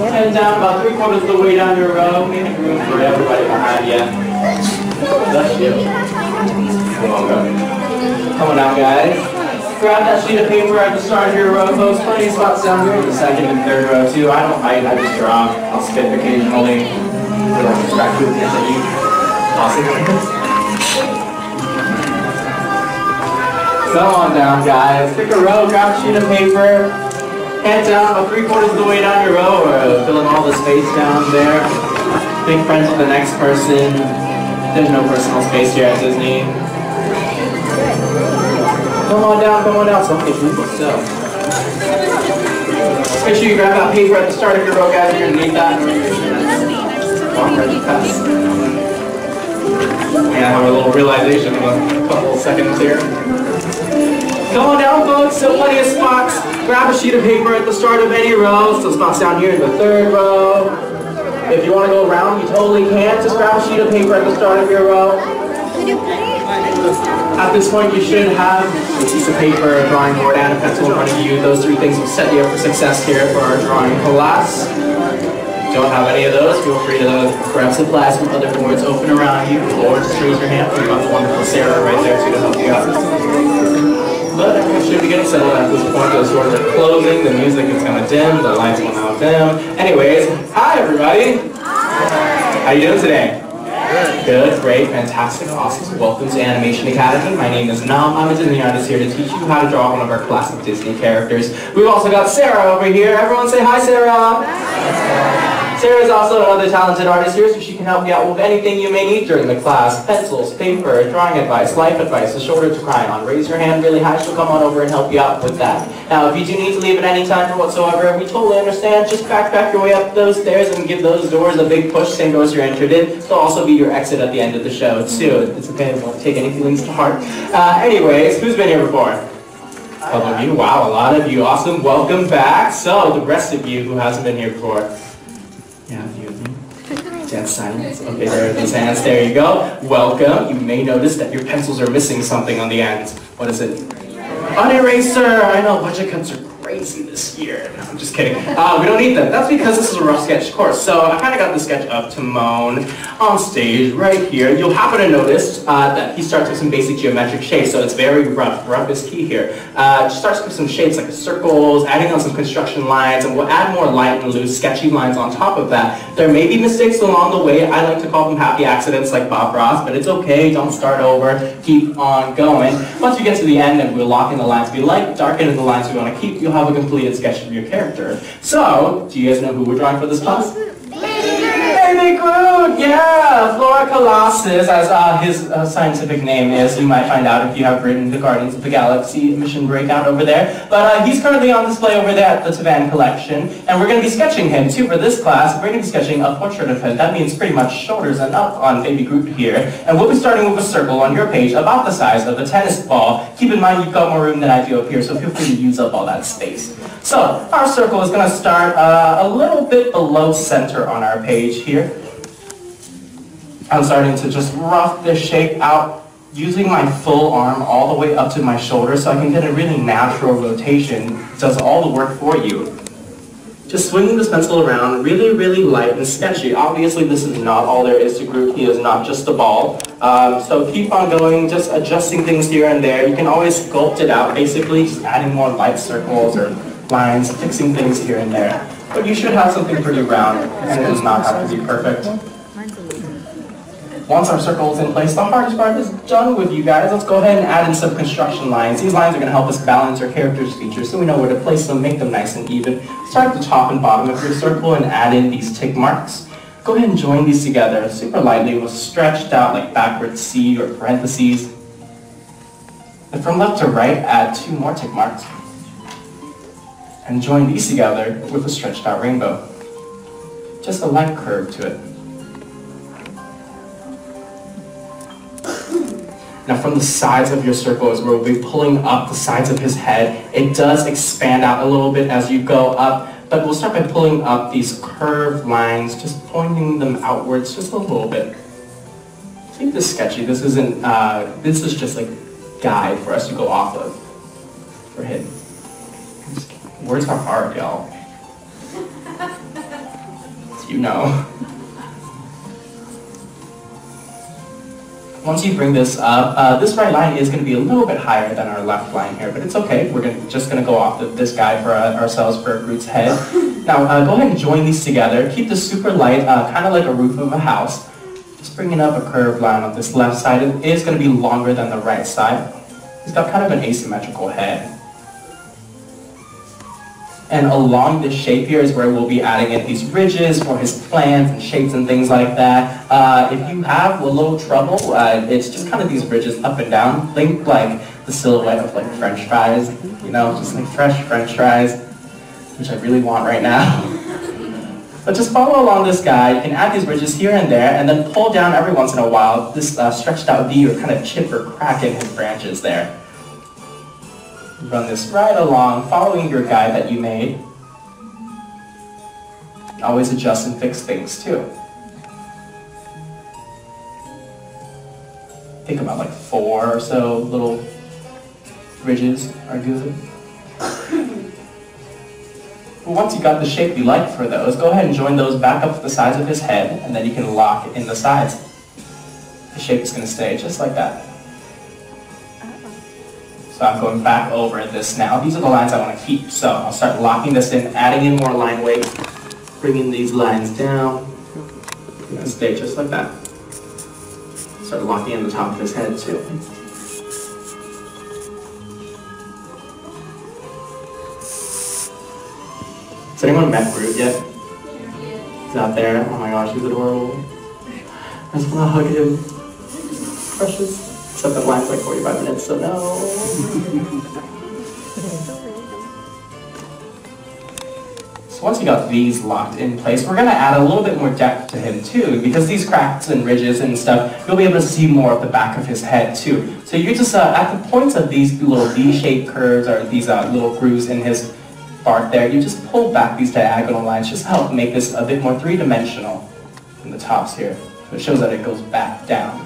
Head down about 3/4 of the way down your row. Make room for everybody behind you. Bless you. Welcome. Come on out, guys. Grab that sheet of paper at the start of your row, folks. Plenty of spots down here in the second and third row, too. I don't fight, I just draw. I'll spit occasionally. I don't distract you with things that you. Awesome. Come on down, guys. Pick a row, grab a sheet of paper. Head down about 3/4 of the way down your row, or filling all the space down there. Big friends with the next person. There's no personal space here at Disney. Come on down, so okay, so. Make sure you grab that paper at the start of your row, guys. You're gonna need that. Long ready pass. Yeah, I have a little realization in a couple seconds here. Come on down, folks, so plenty of spots. Grab a sheet of paper at the start of any row. So spots down here in the third row. If you want to go around, you totally can. Just grab a sheet of paper at the start of your row. At this point, you should have a piece of paper, a drawing board, and a pencil in front of you. Those three things will set you up for success here for our drawing class. If you don't have any of those, feel free to grab supplies from other boards open around you, or just raise your hand. We've got the wonderful Sarah right there too to help you out. But everyone should be getting settled at this point. Those doors are closing, the music is kind of dim, the lights will now dim. Anyways, hi everybody! Hi. How you doing today? Good, great, fantastic, awesome. Welcome to Animation Academy. My name is Nam. I'm a Disney artist here to teach you how to draw one of our classic Disney characters. We've also got Sarah over here. Everyone say hi, Sarah! Hi. Sarah's also another talented artist here, so she can help you out with anything you may need during the class. Pencils, paper, drawing advice, life advice, a shoulder to cry on. Raise your hand really high, she'll come on over and help you out with that. Now, if you do need to leave at any time for whatsoever, we totally understand. Just backpack your way up those stairs and give those doors a big push, same doors you're entered in. They'll also be your exit at the end of the show, too. It's okay, I won't take any feelings to heart. Anyways, who's been here before? A couple of you, wow, a lot of you, awesome, welcome back. So, the rest of you who hasn't been here before. Yeah, a few of you. Dead silence. Okay, there are those hands. There you go. Welcome. You may notice that your pencils are missing something on the end. What is it? An eraser! I know, budget cuts are crazy this year. No, I'm just kidding. We don't need them. That's because this is a rough sketch course. So I kind of got the sketch up to Moan on stage right here. You'll happen to notice that he starts with some basic geometric shapes, so it's very rough. Rough is key here. Starts with some shapes like circles, adding on some construction lines, and we'll add more light and loose, sketchy lines on top of that. There may be mistakes along the way. I like to call them happy accidents like Bob Ross, but it's okay. Don't start over. Keep on going. Once you get to the end and we'll lock in the lines we like, darken in the lines we want to keep, you'll have a completed sketch of your character. So, do you guys know who we're drawing for this class? Baby Groot! Yeah! Flora Colossus, as his scientific name is. You might find out if you have written the Guardians of the Galaxy mission breakout over there. But he's currently on display over there at the Tavan collection. And we're going to be sketching him, too, for this class. We're going to be sketching a portrait of him. That means pretty much shoulders and up on Baby Groot here. And we'll be starting with a circle on your page about the size of a tennis ball. Keep in mind you've got more room than I do up here, so feel free to use up all that space. So, our circle is going to start a little bit below center on our page here. I'm starting to just rough this shape out using my full arm all the way up to my shoulder so I can get a really natural rotation. It does all the work for you. Just swinging this pencil around, really, really light and sketchy. Obviously, this is not all there is to Groot. He is not just a ball. So keep on going, just adjusting things here and there. You can always sculpt it out, basically, just adding more light circles or lines, fixing things here and there. But you should have something pretty round, and it does not have to be perfect. Once our circle is in place, the hardest part is done with you guys. Let's go ahead and add in some construction lines. These lines are going to help us balance our character's features so we know where to place them, make them nice and even. Start at the top and bottom of your circle and add in these tick marks. Go ahead and join these together super lightly with stretched out like backwards C or parentheses. And from left to right, add 2 more tick marks. And join these together with a stretched out rainbow. Just a light curve to it. Now from the sides of your circle is where we'll be pulling up the sides of his head. It does expand out a little bit as you go up, but we'll start by pulling up these curved lines, just pointing them outwards just a little bit. Keep this sketchy. This isn't, this is just like a guide for us to go off of for him. Words are hard, y'all. you know. Once you bring this up, this right line is going to be a little bit higher than our left line here, but it's okay. We're just going to go off this guy for ourselves for Groot's head. Now, go ahead and join these together. Keep this super light, kind of like a roof of a house. Just bringing up a curved line on this left side. It is going to be longer than the right side. He's got kind of an asymmetrical head. And along this shape here is where we'll be adding in these ridges for his plants and shapes and things like that. If you have a little trouble, it's just kind of these ridges up and down. Think like the silhouette of like French fries, you know, just like fresh French fries, which I really want right now. But just follow along this guy. You can add these ridges here and there, and then pull down every once in a while this stretched out V or kind of chip or crack in his branches there. Run this right along, following your guide that you made. Always adjust and fix things too. Think about like 4 or so little ridges are good. But once you got the shape you like for those, go ahead and join those back up to the sides of his head, and then you can lock in the sides. The shape is going to stay just like that. So I'm going back over this now. These are the lines I want to keep. So I'll start locking this in, adding in more line weight, bringing these lines down, and stay just like that. Start locking in the top of his head too. Has anyone met Groot yet? He's out there. Oh my gosh, he's adorable. I just want to hug him. Precious. Except that line's like 45 minutes, so no. So once you got these locked in place, we're going to add a little bit more depth to him too, because these cracks and ridges and stuff, you'll be able to see more of the back of his head too. So you just, at the points of these little V-shaped curves or these little grooves in his bark there, you just pull back these diagonal lines just to help make this a bit more three-dimensional in the tops here. So it shows that it goes back down.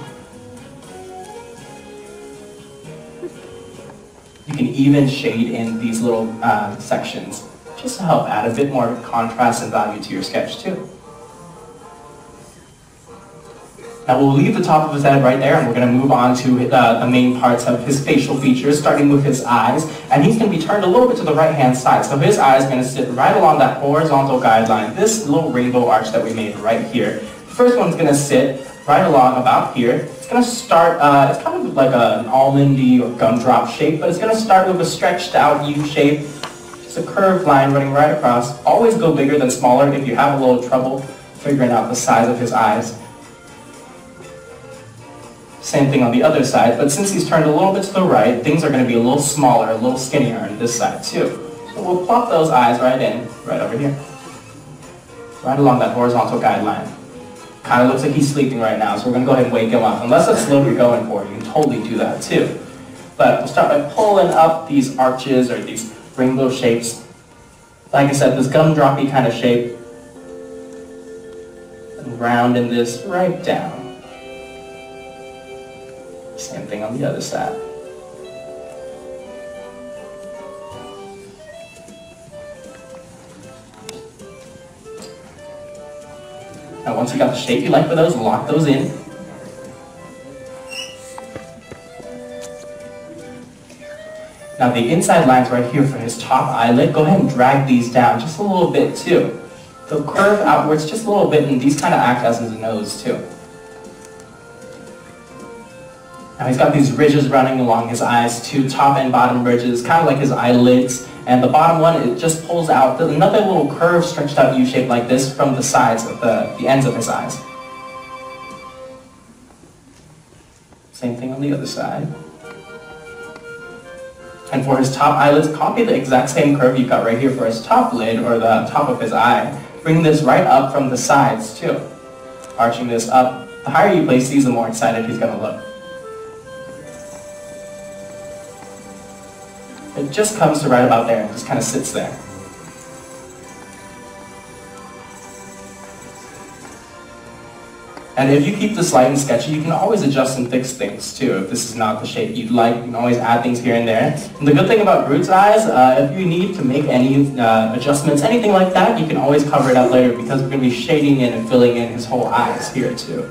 You can even shade in these little sections just to help add a bit more contrast and value to your sketch too. Now we'll leave the top of his head right there, and we're going to move on to the main parts of his facial features, starting with his eyes. And he's going to be turned a little bit to the right-hand side. So his eye is going to sit right along that horizontal guideline, this little rainbow arch that we made right here. The first one's going to sit right along about here. It's going to start, it's kind of like an almondy or gumdrop shape, but it's going to start with a stretched out U shape, just a curved line running right across. Always go bigger than smaller if you have a little trouble figuring out the size of his eyes. Same thing on the other side, but since he's turned a little bit to the right, things are going to be a little smaller, a little skinnier on this side too. So we'll plop those eyes right in, right over here. Right along that horizontal guideline. Kind of looks like he's sleeping right now, so we're going to go ahead and wake him up. Unless that's the look you're going for, you can totally do that too. But we'll start by pulling up these arches or these rainbow shapes. Like I said, this gumdroppy kind of shape. And rounding this right down. Same thing on the other side. Now once you got the shape you like for those, lock those in. Now the inside lines right here for his top eyelid, go ahead and drag these down just a little bit too. They'll curve outwards just a little bit, and these kind of act as his nose too. Now he's got these ridges running along his eyes too, top and bottom ridges, kind of like his eyelids. And the bottom one, it just pulls out another little curved, stretched out U shape like this from the sides of the ends of his eyes. Same thing on the other side. And for his top eyelids, copy the exact same curve you got right here for his top lid or the top of his eye. Bring this right up from the sides too. Arching this up. The higher you place these, the more excited he's going to look. It just comes to right about there and just kind of sits there. And if you keep this light and sketchy, you can always adjust and fix things too. If this is not the shape you'd like, you can always add things here and there. And the good thing about Groot's eyes, if you need to make any adjustments, anything like that, you can always cover it up later because we're going to be shading in and filling in his whole eyes here too.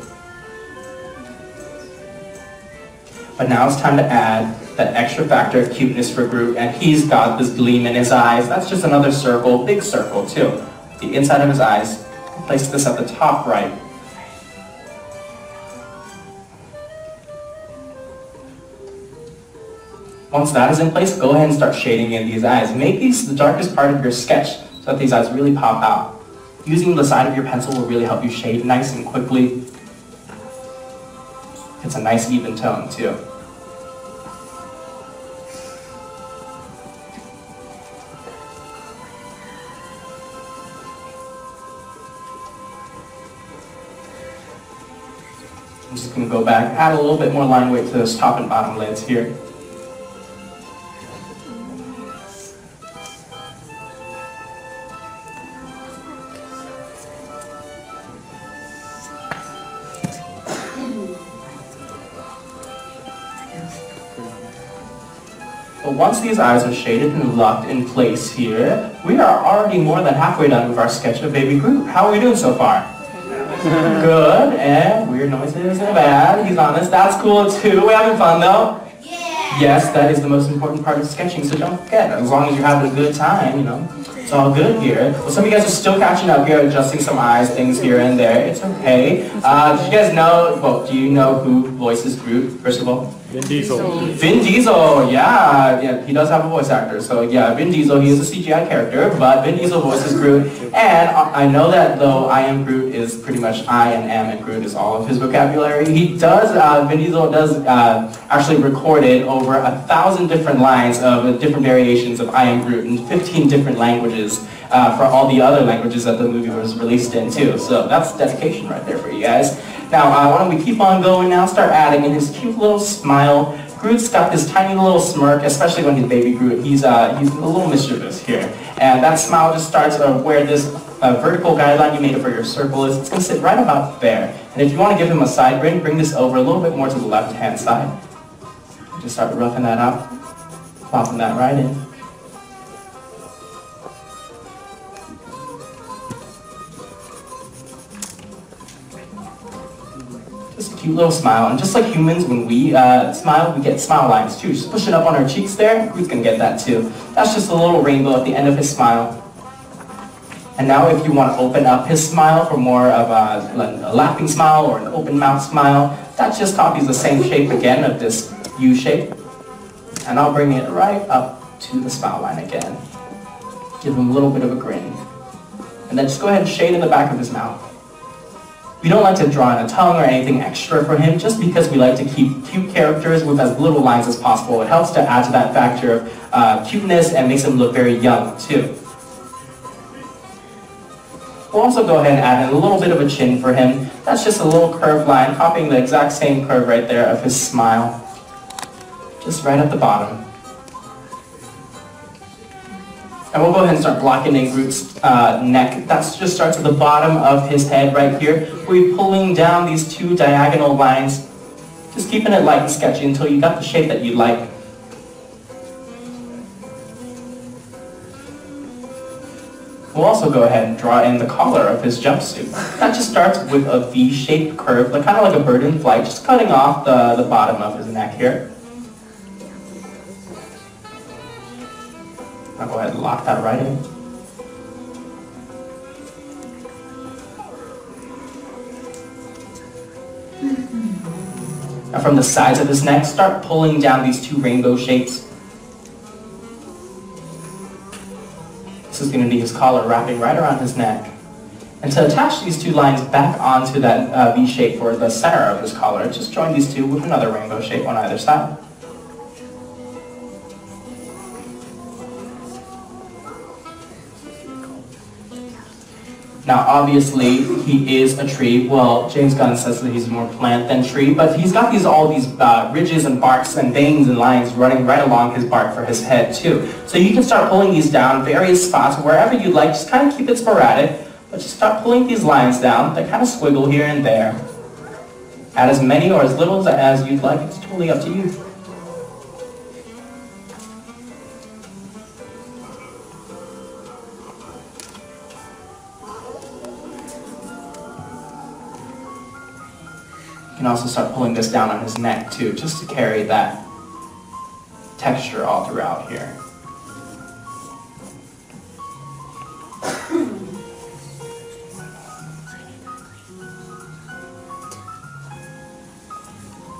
But now it's time to add that extra factor of cuteness for Groot, and he's got this gleam in his eyes. That's just another circle, big circle too. The inside of his eyes, place this at the top right. Once that is in place, go ahead and start shading in these eyes. Make these the darkest part of your sketch so that these eyes really pop out. Using the side of your pencil will really help you shade nice and quickly. It's a nice even tone too. I'm just going to go back, add a little bit more line weight to those top and bottom lids here. But once these eyes are shaded and locked in place here, we are already more than halfway done with our sketch of Baby Groot. How are we doing so far? Good, and weird noises and bad. He's honest. That's cool too. We're having fun though. Yeah. Yes, that is the most important part of sketching, so don't forget. As long as you're having a good time, you know, it's all good here. Well, some of you guys are still catching up here, adjusting some eyes, things here and there. It's okay. Did you guys know, well, do you know who voices Groot, first of all? Vin Diesel. Vin Diesel, yeah, he does have a voice actor. So yeah, Vin Diesel, he is a CGI character, but Vin Diesel voices Groot. And I know that though I am Groot is pretty much I and am and Groot is all of his vocabulary. He does, Vin Diesel does actually recorded over 1,000 different lines of different variations of I am Groot in 15 different languages for all the other languages that the movie was released in too. So that's dedication right there for you guys. Now, why don't we keep on going now, start adding in his cute little smile. Groot's got this tiny little smirk, especially when he's Baby Groot. He's a little mischievous here. And that smile just starts where this vertical guideline you made for your circle is. It's going to sit right about there. And if you want to give him a side grin, bring this over a little bit more to the left-hand side. Just start roughing that out, plopping that right in. Just a cute little smile, and just like humans, when we smile, we get smile lines too. Just push it up on our cheeks there, Groot's gonna get that too. That's just a little rainbow at the end of his smile. And now if you want to open up his smile for more of a laughing smile or an open mouth smile, that just copies the same shape again of this U shape. And I'll bring it right up to the smile line again. Give him a little bit of a grin. And then just go ahead and shade in the back of his mouth. We don't like to draw in a tongue or anything extra for him just because we like to keep cute characters with as little lines as possible. It helps to add to that factor of cuteness and makes him look very young too. We'll also go ahead and add in a little bit of a chin for him. That's just a little curved line, copying the exact same curve right there of his smile. Just right at the bottom. And we'll go ahead and start blocking in Groot's neck. That just starts at the bottom of his head right here. We're pulling down these two diagonal lines, just keeping it light and sketchy until you got the shape that you like. We'll also go ahead and draw in the collar of his jumpsuit. That just starts with a V-shaped curve, kind of like a bird in flight, just cutting off the bottom of his neck here. I'll go ahead and lock that right in. Now from the sides of his neck, start pulling down these two rainbow shapes. This is going to be his collar wrapping right around his neck. And to attach these two lines back onto that V shape for the center of his collar, just join these two with another rainbow shape on either side. Now obviously he is a tree. Well, James Gunn says that he's more plant than tree, but he's got all these ridges and barks and veins and lines running right along his bark for his head too. So you can start pulling these down various spots wherever you'd like. Just kind of keep it sporadic, but just start pulling these lines down. They kind of squiggle here and there. Add as many or as little as you'd like. It's totally up to you. You can also start pulling this down on his neck too, just to carry that texture all throughout here.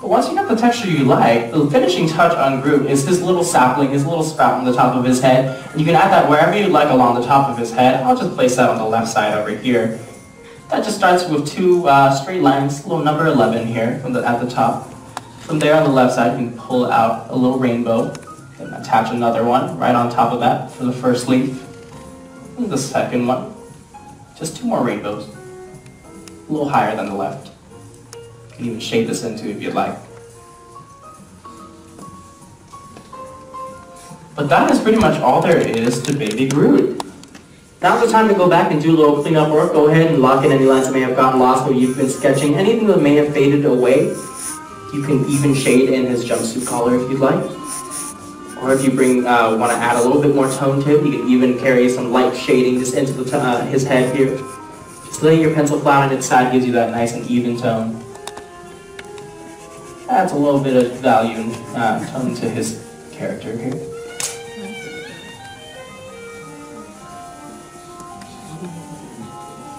But once you get the texture you like, the finishing touch on Groot is his little sapling, his little sprout on the top of his head. And you can add that wherever you'd like along the top of his head. I'll just place that on the left side over here. That just starts with two straight lines, a little number 11 here at the top. From there on the left side, you can pull out a little rainbow and attach another one right on top of that for the first leaf. And the second one, just two more rainbows, a little higher than the left. You can even shade this into if you'd like. But that is pretty much all there is to Baby Groot. Now's the time to go back and do a little cleanup work. Go ahead and lock in any lines that may have gotten lost while you've been sketching. Anything that may have faded away, you can even shade in his jumpsuit collar if you'd like. Or if you want to add a little bit more tone to it, you can even carry some light shading just into his head here. Just laying your pencil flat on its side gives you that nice and even tone. Adds a little bit of value and tone to his character here.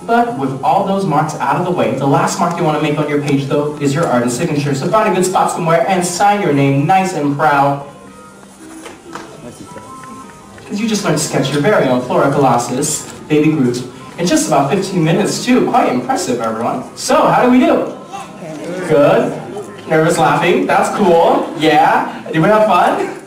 But with all those marks out of the way, the last mark you want to make on your page, though, is your artist signature. So find a good spot somewhere and sign your name nice and proud. Because you just learned to sketch your very own Flora Colossus, Baby Groot, in just about 15 minutes, too. Quite impressive, everyone. So, how do we do? Good. Nervous laughing. That's cool. Yeah. Did we have fun?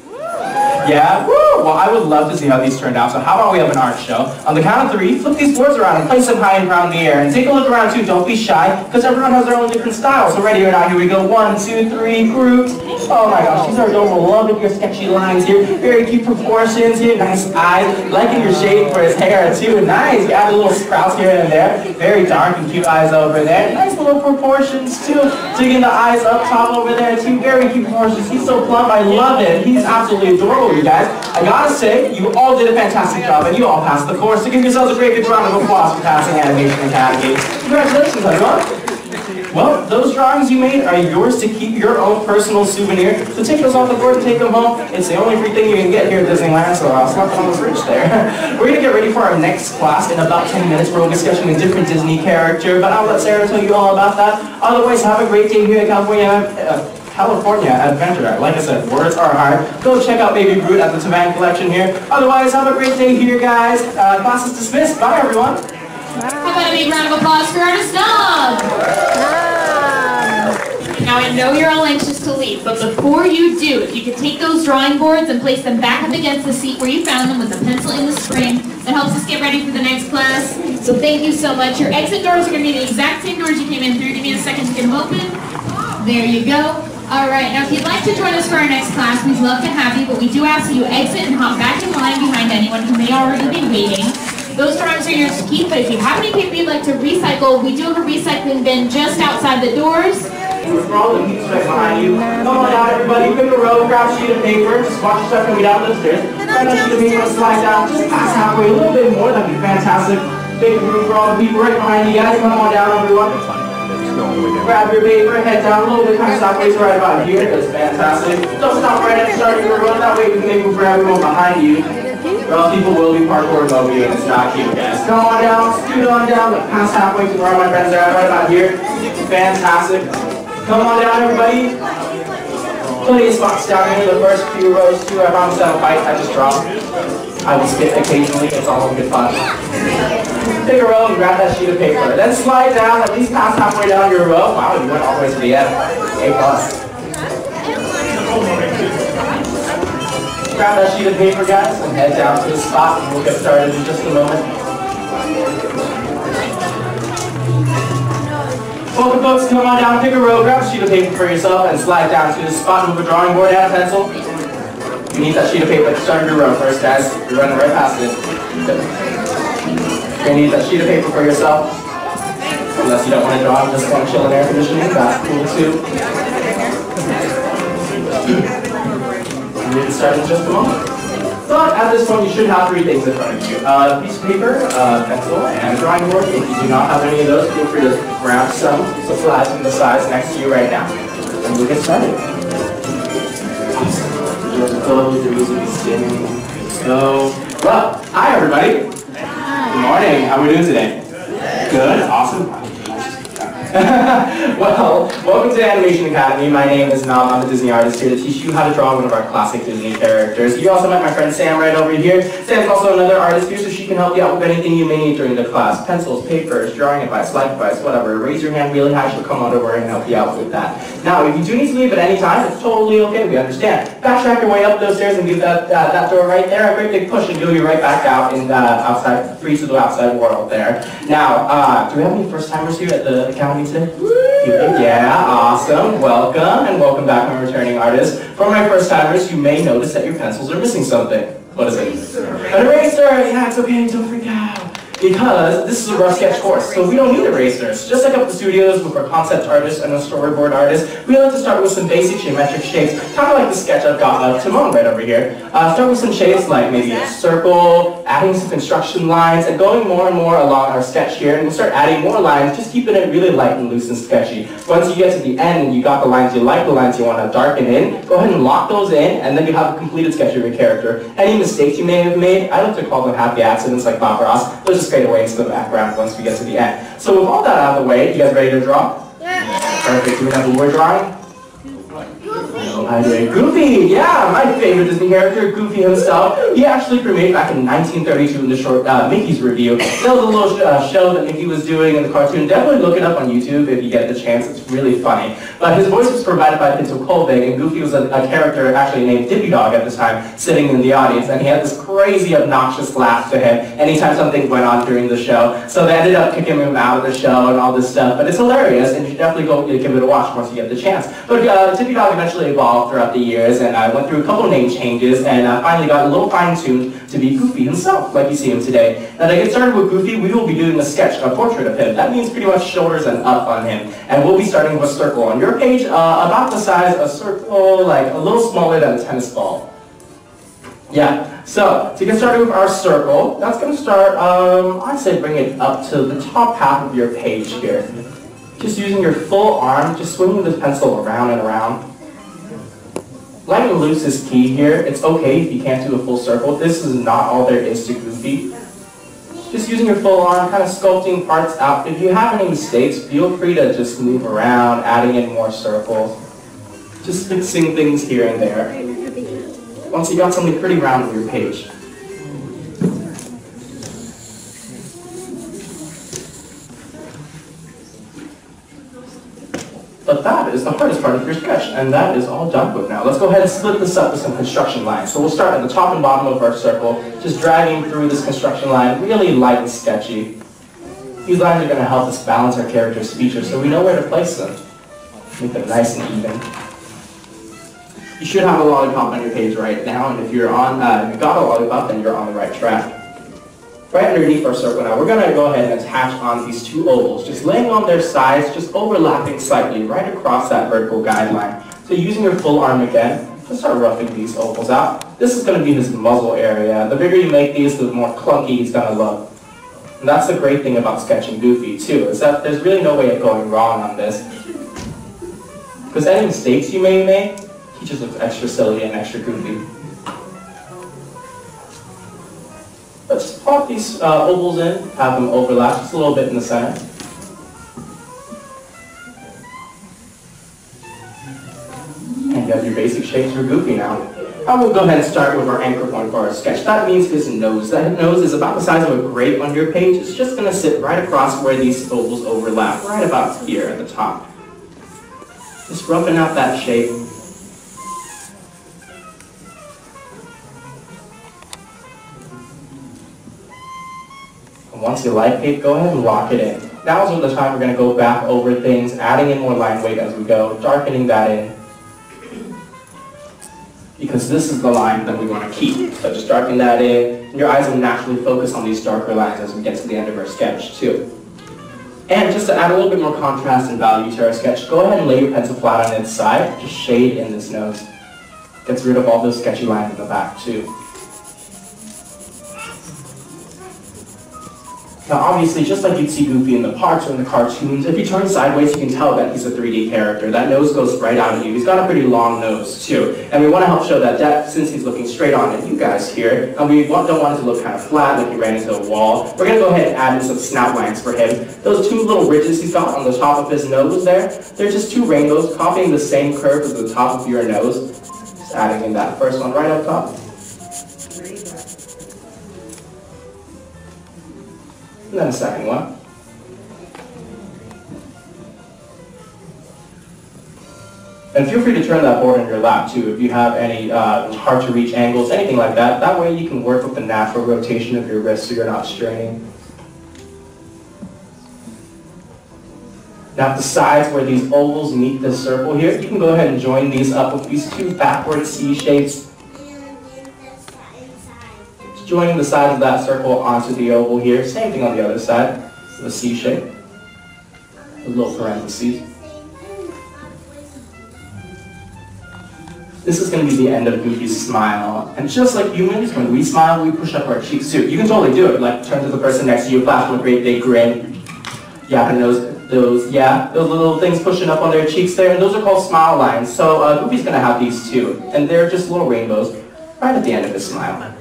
Yeah? Woo! Well, I would love to see how these turned out, so how about we have an art show? On the count of 3, flip these boards around and place them high and proud in the air. And take a look around, too. Don't be shy, because everyone has their own different style. So ready or not, here we go. 1, 2, 3, Groot. Oh my gosh, these are adorable. Loving your sketchy lines here. Very cute proportions here. Nice eyes. Liking your shade for his hair, too. Nice. You add a little sprouts here and there. Very dark and cute eyes over there. Nice little proportions, too. Digging the eyes up top over there, too. Very cute proportions. He's so plump. I love it. He's absolutely adorable, you guys. I gotta say, you all did a fantastic job, and you all passed the course. So give yourselves a great big round of applause for passing Animation Academy. Congratulations, everyone. Well, those drawings you made are yours to keep your own personal souvenir. So take those off the board and take them home. It's the only free thing you can get here at Disneyland, so I'll slap it on the fridge there. We're going to get ready for our next class in about 10 minutes where we'll be sketching a different Disney character, but I'll let Sarah tell you all about that. Otherwise, have a great day here at California Adventure. Like I said, words are hard. Go check out Baby Groot at the Tavan collection here. Otherwise, have a great day here, guys. Class is dismissed. Bye, everyone. How about a big round of applause for Artist Dog? Now I know you're all anxious to leave, but before you do, if you could take those drawing boards and place them back up against the seat where you found them with the pencil in the spring, that helps us get ready for the next class. So thank you so much. Your exit doors are going to be the exact same doors you came in through. Give me a second to get them open. There you go. All right, now if you'd like to join us for our next class, we'd love to have you, but we do ask that you exit and hop back in line behind anyone who may already be waiting. Those drawings are yours to keep, but if you have any paper you'd like to recycle, we do have a recycling bin just outside the doors. For all the heat right behind you, come on out, everybody. Pick a row, grab a sheet of paper. Just watch yourself coming down the stairs. Grab a sheet of paper, slide down, just pass halfway, a little bit more. That'd be fantastic. Big room for all the people right behind you guys. Come on down, everyone. Grab your paper, head down a little bit, kind of stop waist right about here. That's fantastic. Don't stop right at the start of your run. That way you can make room for everyone behind you. Or else people will be parkouring over you, and it's not cute, guys. Come on down, scoot on down, pass halfway to where my friends are right about here. Fantastic. Come on down, everybody. Plenty of spots down here. The first few rows, too. I promise that'll bite. I just draw. I will skip occasionally. It's all good fun. Pick a row and grab that sheet of paper. Then slide down, at least pass halfway down your row. Wow, you went all the way to the end. A+. Grab that sheet of paper, guys, and head down to the spot, and we'll get started in just a moment. Welcome, folks. Come on down, pick a row, grab a sheet of paper for yourself, and slide down to the spot, move a drawing board and a pencil. You need that sheet of paper at the start of your row first, guys. You're running right past it. You need that sheet of paper for yourself. Unless you don't want to draw, just want to chill in air conditioning, that's cool too. We'll start in just a moment. But at this point, you should have 3 things in front of you. A piece of paper, a pencil, and a drawing board. If you do not have any of those, feel free to grab some supplies from the sides next to you right now. And we'll get started. Awesome. The music is spinning. So, well, hi everybody. Good morning. How are we doing today? Good. Awesome. Well, welcome to the Animation Academy. My name is Nam. I'm a Disney artist here to teach you how to draw one of our classic Disney characters. You also met my friend Sam right over here. Sam's also another artist here, so she can help you out with anything you may need during the class. Pencils, papers, drawing advice, life advice, whatever. Raise your hand really high, she'll come on over and help you out with that. Now, if you do need to leave at any time, it's totally okay. We understand. Backtrack your way up those stairs and give that door right there a great big push and you'll be right back out in outside, free to the outside world there. Now, do we have any first-timers here at the Academy today? Yeah, awesome. Welcome, and welcome back, my returning artists. For my first-timers, you may notice that your pencils are missing something. What is it? An eraser! Yeah, it's okay, don't freak out. Because this is a rough sketch course, so we don't need erasers. Just like up at the studios with our concept artists and a storyboard artist, we like to start with some basic geometric shapes, kind of like the sketch I've got of Timon right over here. Start with some shapes like maybe a circle, adding some construction lines, and going more and more along our sketch here, and we'll start adding more lines, just keeping it really light and loose and sketchy. Once you get to the end and you got the lines you like, the lines you want to darken in, go ahead and lock those in, and then you have a completed sketch of your character. Any mistakes you may have made, I like to call them happy accidents like Bob Ross. They'll just fade away into the background once we get to the end. So with all that out of the way, you guys ready to draw? Yeah. Perfect. Do we know who we're drawing? Goofy, yeah, my favorite Disney character, Goofy himself. He actually premiered back in 1932 in the short Mickey's Review. That was a little show that Mickey was doing in the cartoon. Definitely look it up on YouTube if you get the chance. It's really funny. But his voice was provided by Pinto Colvig, and Goofy was a character actually named Dippy Dog at the time, sitting in the audience, and he had this crazy, obnoxious laugh to him anytime something went on during the show. So they ended up kicking him out of the show and all this stuff. But it's hilarious, and you should definitely go give it a watch once you get the chance. But Dippy Dog eventually evolved throughout the years, and I went through a couple name changes, and finally got a little fine-tuned to be Goofy himself, like you see him today. Now to get started with Goofy, we will be doing a sketch, a portrait of him. That means pretty much shoulders and up on him, and we'll be starting with a circle. On your page, about the size of a circle, like a little smaller than a tennis ball. Yeah, so to get started with our circle, that's going to start, I'd say bring it up to the top half of your page here. Just using your full arm, just swinging the pencil around and around. Light and loose is key here. It's okay if you can't do a full circle. This is not all there is to Goofy. Just using your full arm, kind of sculpting parts out. If you have any mistakes, feel free to just move around, adding in more circles. Just fixing things here and there. Once you got something pretty round on your page. But that is the hardest part of your sketch, and that is all done with now. Let's go ahead and split this up with some construction lines. So we'll start at the top and bottom of our circle, just dragging through this construction line, really light and sketchy. These lines are going to help us balance our character's features so we know where to place them. Make them nice and even. You should have a lollipop on your page right now, and if you've got a lollipop, then you're on the right track. Right underneath our circle now, we're going to go ahead and attach on these 2 ovals, just laying on their sides, just overlapping slightly right across that vertical guideline. So using your full arm again, just start roughing these ovals out. This is going to be his muzzle area. The bigger you make these, the more clunky he's going to look. And that's the great thing about sketching Goofy too, is that there's really no way of going wrong on this. Because any mistakes you may make, he just looks extra silly and extra goofy. Let's pop these ovals in, have them overlap just a little bit in the center. And you have your basic shapes for Goofy now. Now we'll go ahead and start with our anchor point for our sketch. That means his nose. That nose is about the size of a grape on your page. It's just going to sit right across where these ovals overlap, right about here at the top. Just roughing out that shape. Once you like it, go ahead and lock it in. Now is the time we're going to go back over things, adding in more line weight as we go, darkening that in. Because this is the line that we want to keep. So just darken that in, and your eyes will naturally focus on these darker lines as we get to the end of our sketch too. And just to add a little bit more contrast and value to our sketch, go ahead and lay your pencil flat on its side, just shade in this nose. Gets rid of all those sketchy lines in the back too. Now obviously, just like you'd see Goofy in the parks or in the cartoons, if you turn sideways you can tell that he's a 3D character. That nose goes right out at you. He's got a pretty long nose too. And we want to help show that depth since he's looking straight on at you guys here. And we don't want it to look kind of flat like he ran into a wall. We're going to go ahead and add in some snout lines for him. Those two little ridges he's got on the top of his nose there, they're just two rainbows copying the same curve as the top of your nose. Just adding in that first one right up top. And then a second one. And feel free to turn that board in your lap too if you have any hard to reach angles, anything like that. That way you can work with the natural rotation of your wrist so you're not straining. Now at the sides where these ovals meet this circle here, you can go ahead and join these up with these two backward C shapes. Joining the sides of that circle onto the oval here. Same thing on the other side, the C shape. A little parentheses. This is going to be the end of Goofy's smile. And just like humans, when we smile, we push up our cheeks too. You can totally do it. Like turn to the person next to you, flash them a great big grin. Yapping those little things pushing up on their cheeks there. And those are called smile lines. So Goofy's going to have these too. And they're just little rainbows right at the end of his smile.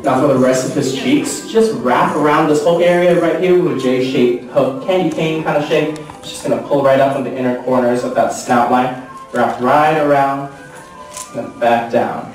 Now for the rest of his cheeks, just wrap around this whole area right here with a J-shaped hook, candy cane kind of shape. It's just going to pull right up on the inner corners of that snout line, wrap right around, and then back down.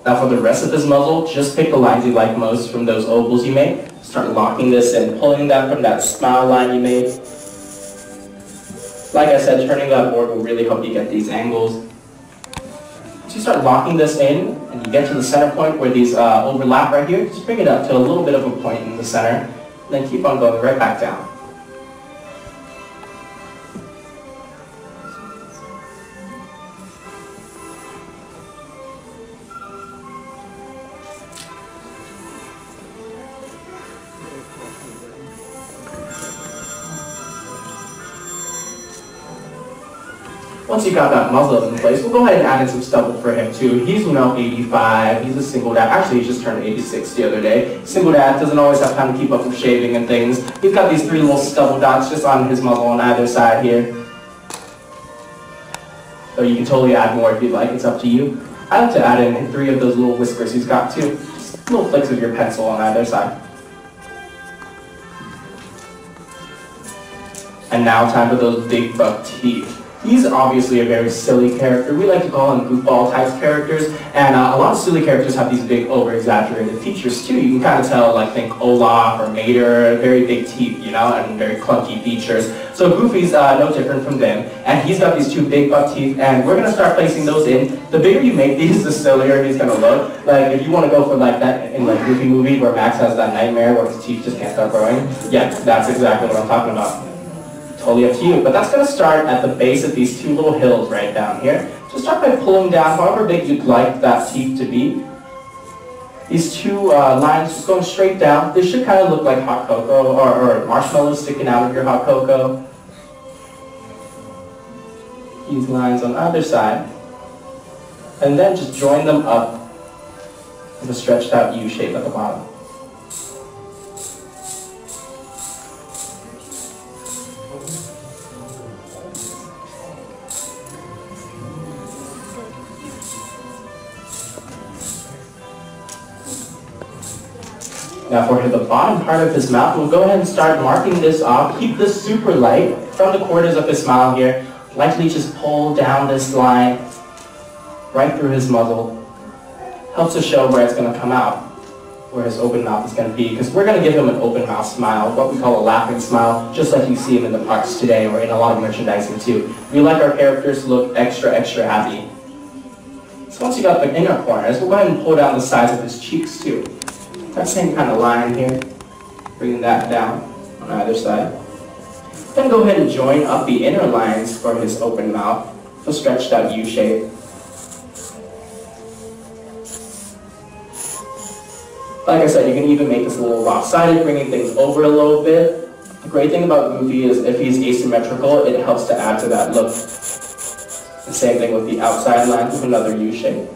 Now for the rest of his muzzle, just pick the lines you like most from those ovals you made. Start locking this and pulling that from that smile line you made. Like I said, turning that board will really help you get these angles. So you start locking this in, and you get to the center point where these overlap right here. Just bring it up to a little bit of a point in the center, and then keep on going right back down. Once you've got that muzzle in place, we'll go ahead and add in some stubble for him too. He's 85, he's a single dad. Actually, he just turned 86 the other day. Single dad doesn't always have time to keep up with shaving and things. He's got these 3 little stubble dots just on his muzzle on either side here. So you can totally add more if you'd like, it's up to you. I like to add in 3 of those little whiskers he's got too. Just little flicks of your pencil on either side. And now time for those big buck teeth. He's obviously a very silly character. We like to call him goofball type characters, and a lot of silly characters have these big over-exaggerated features too. You can kind of tell, like think Olaf or Mater, very big teeth, you know, and very clunky features. So Goofy's no different from them, and he's got these 2 big buck teeth, and we're going to start placing those in. The bigger you make these, the sillier he's going to look. Like if you want to go for like that in like Goofy movie where Max has that nightmare where his teeth just can't start growing, yeah, that's exactly what I'm talking about. Totally up to you, but that's going to start at the base of these 2 little hills right down here. Just start by pulling down however big you'd like that teeth to be. These 2 lines just going straight down. They should kind of look like hot cocoa or marshmallows sticking out of your hot cocoa. These lines on either side. And then just join them up with a stretched out U shape at the bottom. Now for the bottom part of his mouth, we'll go ahead and start marking this off. Keep this super light from the corners of his smile here. Lightly just pull down this line right through his muzzle. Helps to show where it's going to come out, where his open mouth is going to be, because we're going to give him an open mouth smile, what we call a laughing smile, just like you see him in the parks today or in a lot of merchandising too. We like our characters to look extra, extra happy. So Once you got the inner corners, we'll go ahead and pull down the sides of his cheeks too. That same kind of line here, bringing that down on either side. Then go ahead and join up the inner lines for his open mouth, a stretched out U shape. Like I said, you can even make this a little lopsided, bringing things over a little bit. The great thing about Goofy is if he's asymmetrical, it helps to add to that look. The same thing with the outside lines with another U shape.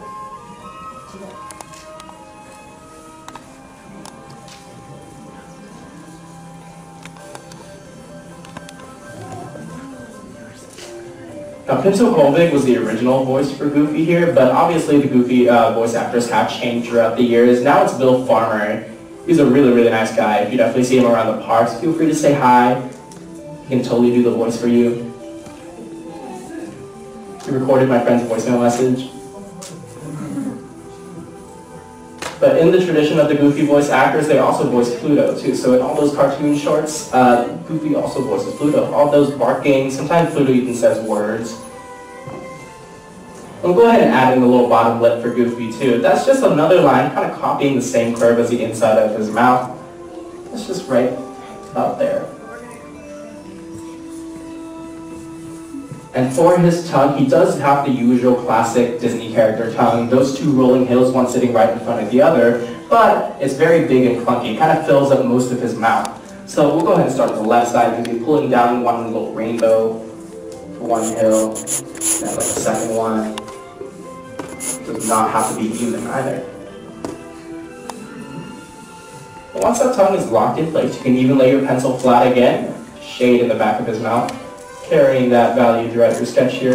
Now, Pinto Colvig was the original voice for Goofy here, but obviously the Goofy voice actors have changed throughout the years. Now it's Bill Farmer. He's a really, really nice guy. If you definitely see him around the parks, feel free to say hi. He can totally do the voice for you. He recorded my friend's voicemail message. But in the tradition of the Goofy voice actors, they also voice Pluto too. So in all those cartoon shorts, Goofy also voices Pluto. All those barking, sometimes Pluto even says words. We'll go ahead and add in the little bottom lip for Goofy too. That's just another line, kind of copying the same curve as the inside of his mouth. It's just right about there. And for his tongue, he does have the usual classic Disney character tongue, those two rolling hills, one sitting right in front of the other, but it's very big and clunky. It kind of fills up most of his mouth. So we'll go ahead and start with the left side. We'll be pulling down one little rainbow for one hill, and like the second one. Does not have to be even either. But once that tongue is locked in place, you can even lay your pencil flat again, shade in the back of his mouth, carrying that value throughout your sketch here.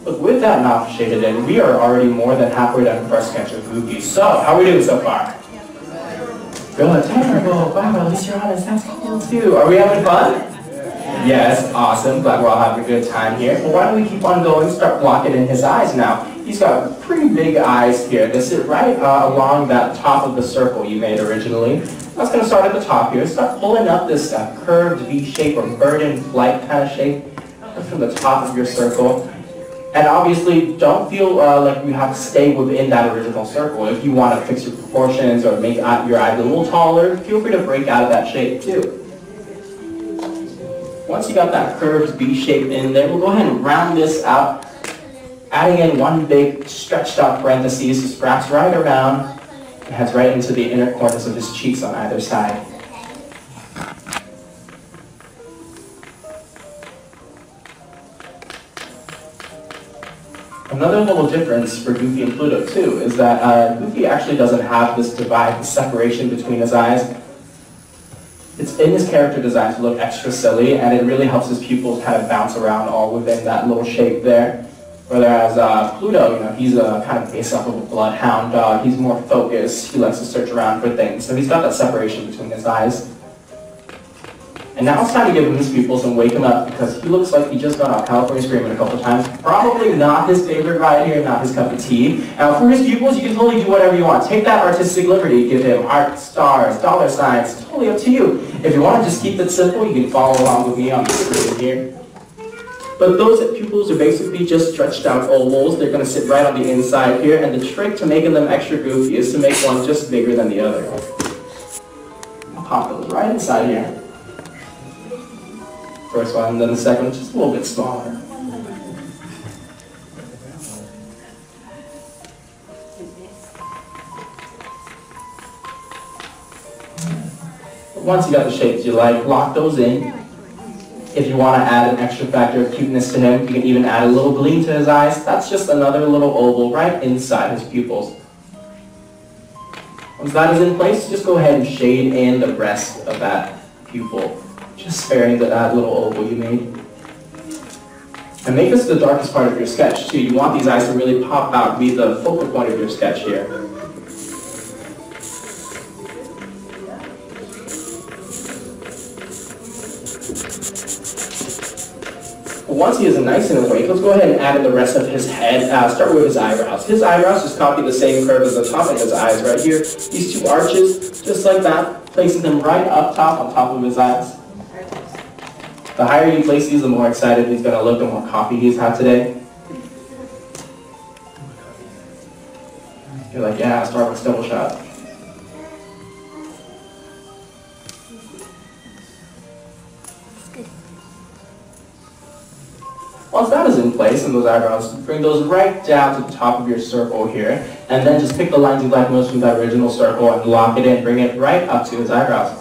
But with that mouth shaded in, we are already more than halfway done with our sketch of Goofy. So, how are we doing so far? Good, terrible. Wow, at least you're honest. That's cool too. Are we having fun? Yes, awesome. Glad we're all having a good time here. Well, why don't we keep on going, start blocking in his eyes now. He's got pretty big eyes here. They sit right along that top of the circle you made originally. That's going to start at the top here. Start pulling up this curved V shape or bird in flight kind of shape from the top of your circle. And obviously, don't feel like you have to stay within that original circle. If you want to fix your proportions or make your eye a little taller, feel free to break out of that shape too. Once you got that curved V shape in there, we'll go ahead and round this out, adding in one big stretched out parentheses, just wraps right around and heads right into the inner corners of his cheeks on either side. Another little difference for Goofy and Pluto too is that Goofy actually doesn't have this divide, this separation between his eyes. It's in his character design to look extra silly, and it really helps his pupils kind of bounce around all within that little shape there. Whereas Pluto, he's kind of based off of a bloodhound dog. He's more focused. He likes to search around for things. So he's got that separation between his eyes. And now it's time to give him his pupils and wake him up because he looks like he just got off California Screaming a couple of times. Probably not his favorite ride here, not his cup of tea. Now for his pupils, you can totally do whatever you want. Take that artistic liberty. Give him hearts, stars, dollar signs. It's totally up to you. If you want to just keep it simple, you can follow along with me on the screen here. But those pupils are basically just stretched out ovals. They're going to sit right on the inside here. And the trick to making them extra goofy is to make one just bigger than the other. I'll pop those right inside here. First one, and then the second one, just a little bit smaller. Once you got the shapes you like, lock those in. If you want to add an extra factor of cuteness to him, you can even add a little gleam to his eyes. That's just another little oval right inside his pupils. Once that is in place, just go ahead and shade in the rest of that pupil. Just sparing that little oval you made. And make this the darkest part of your sketch too. You want these eyes to really pop out, be the focal point of your sketch here. Once he is nice and awake, let's go ahead and add in the rest of his head. Start with his eyebrows. His eyebrows just copy the same curve as the top of his eyes right here. These two arches, just like that, placing them right up top on top of his eyes. The higher you place these, the more excited he's going to look, the more coffee he's had today. You're like, yeah, Starbucks double shot. Once that is in place and those eyebrows, bring those right down to the top of your circle here, and then just pick the lines you like most from that original circle and lock it in. Bring it right up to his eyebrows.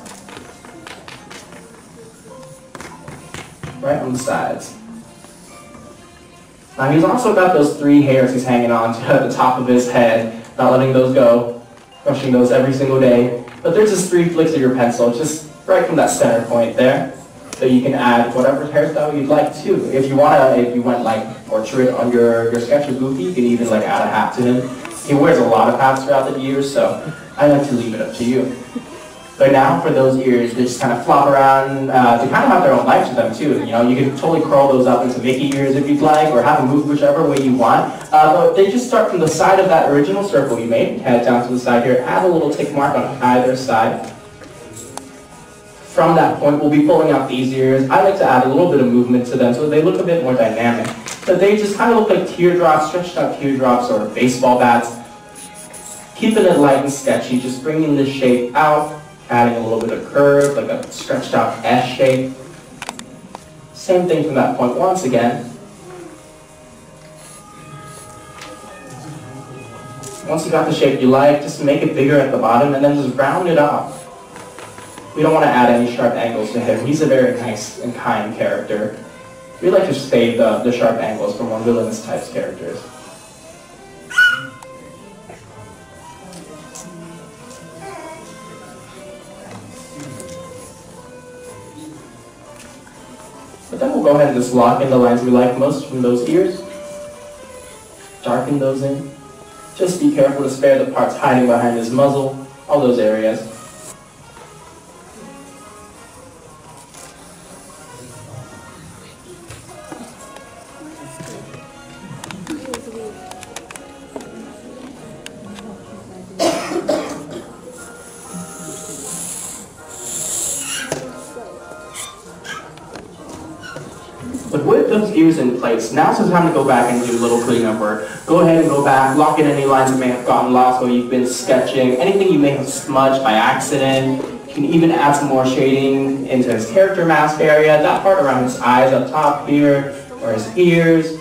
Right on the sides. Now he's also got those 3 hairs he's hanging on to at the top of his head, not letting those go, brushing those every single day. But there's just 3 flicks of your pencil, just right from that center point there. So you can add whatever hairstyle you'd like to. If you went like portrait on your sketch of Goofy, you can even like add a hat to him. He wears a lot of hats throughout the years, so I like to leave it up to you. But now for those ears, they just kind of flop around. They kind of have their own life to them too. You know, you can totally curl those up into Mickey ears if you'd like, or have them move whichever way you want. But they just start from the side of that original circle you made, head down to the side here, add a little tick mark on either side. From that point, we'll be pulling out these ears. I like to add a little bit of movement to them so they look a bit more dynamic. But they just kind of look like teardrops, stretched out teardrops or baseball bats. Keeping it light and sketchy, just bringing the shape out, adding a little bit of curve, like a stretched out S shape. Same thing from that point once again. Once you got the shape you like, just make it bigger at the bottom and then just round it off. We don't want to add any sharp angles to him. He's a very nice and kind character. We like to save the sharp angles for more villainous types characters. But then we'll go ahead and just lock in the lines we like most from those ears. Darken those in. Just be careful to spare the parts hiding behind his muzzle, all those areas. But with those ears in place, now's the time to go back and do a little cleanup work. Go ahead and go back, lock in any lines that may have gotten lost while you've been sketching, anything you may have smudged by accident. You can even add some more shading into his character mask area, that part around his eyes up top here, or his ears.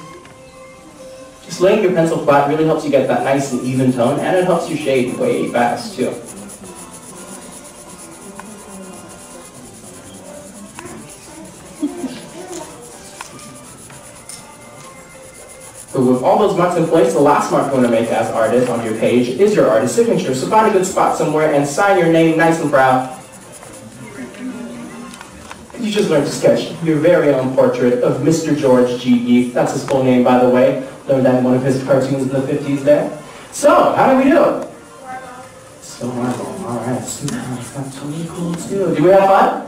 Just laying your pencil flat really helps you get that nice and even tone, and it helps you shade way fast too. So with all those marks in place, the last mark you want to make as artist on your page is your artist signature. So find a good spot somewhere and sign your name nice and proud. You just learned to sketch your very own portrait of Mr. George G. Geek. That's his full name, by the way. Learned that in one of his cartoons in the 50s there. So, how did we do? So marble. Alright, that's totally cool too. Did we have fun?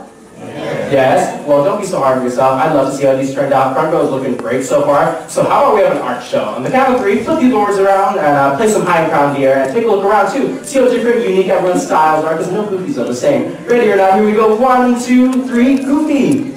Yes? Well, don't be so hard on yourself. I'd love to see how these turned out. Front row is looking great so far. So how about we have an art show? On the count of 3, flip these boards around and play some high and crown in the air and take a look around too. See how different, unique everyone's styles are, because no Goofies are the same. Ready or not, here we go. 1, 2, 3, Goofy!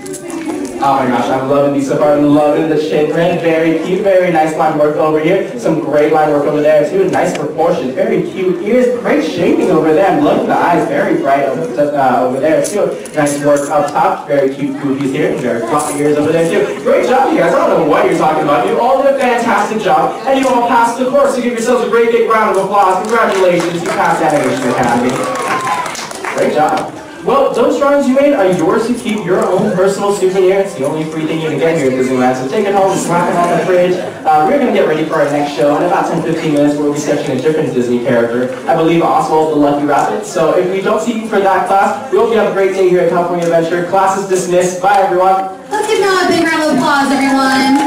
Oh my gosh, I'm loving these so far. I'm loving the shape print. Very cute, very nice line work over here. Some great line work over there too. Nice proportions, very cute ears. Great shaping over there. I'm loving the eyes, very bright over there too. Nice work up top. Very cute Goofies here. Very floppy ears over there too. Great job, you guys. I don't know what you're talking about. You all did a fantastic job, and you all passed the course. So give yourselves a great big round of applause. Congratulations, you passed Animation Academy. Great job. Well, those drawings you made are yours to keep, your own personal souvenir. It's the only free thing you can get here at Disneyland, so take it home, slap it on the fridge. We're going to get ready for our next show. In about 10-15 minutes, we'll be sketching a different Disney character. I believe Oswald the Lucky Rabbit. So if we don't see you for that class, we hope you have a great day here at California Adventure. Class is dismissed. Bye, everyone. Let's give them a big round of applause, everyone.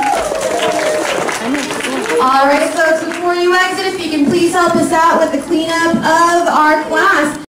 All right, folks, before you exit, if you can please help us out with the cleanup of our class.